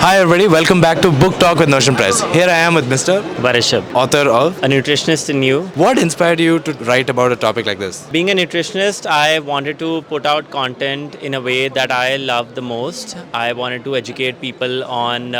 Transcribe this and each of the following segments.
Hi everybody, welcome back to Book Talk with Notion Press. Here I am with Mr. Varishab, Author of. a nutritionist in you. What inspired you to write about a topic like this? Being a nutritionist, I wanted to put out content in a way that I love the most. I wanted to educate people on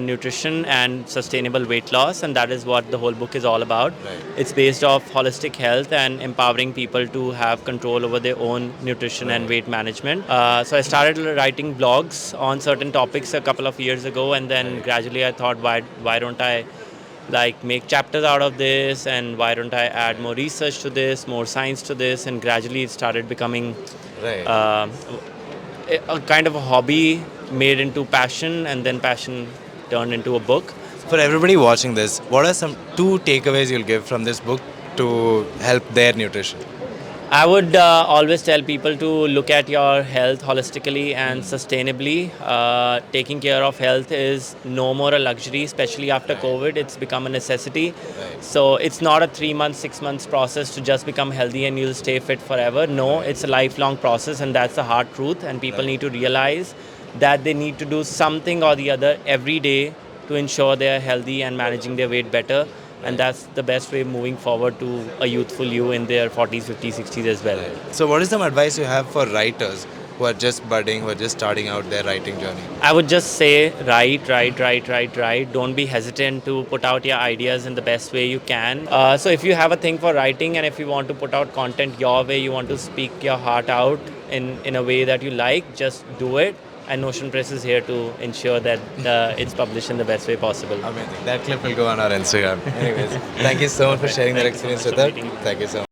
nutrition and sustainable weight loss, and that is what the whole book is all about. Right. It's based off holistic health and empowering people to have control over their own nutrition and weight management. So I started writing blogs on certain topics a couple of years ago, and then gradually I thought, why don't I like make chapters out of this, and why don't I add more research to this, more science to this, and gradually it started becoming Right. a kind of a hobby made into passion, and then passion turned into a book. For everybody watching this, what are some two takeaways you'll give from this book to help their nutrition? I would always tell people to look at your health holistically and sustainably. Taking care of health is no more a luxury, especially after COVID. It's become a necessity. Right. So it's not a 3 months, 6 months process to just become healthy and you'll stay fit forever. No, it's a lifelong process, and that's the hard truth. And people need to realize that they need to do something or the other every day to ensure they are healthy and managing their weight better. And that's the best way moving forward to a youthful you in their 40s, 50s, 60s as well. So, what is some advice you have for writers who are just budding, who are just starting out their writing journey? I would just say write. Don't be hesitant to put out your ideas in the best way you can. So if you have a thing for writing, and if you want to put out content your way, you want to speak your heart out in a way that you like, just do it. And Notion Press is here to ensure that it's published in the best way possible. Amazing. That clip will go on our Instagram. Anyways, thank you so much for sharing that experience with us. Thank you so much.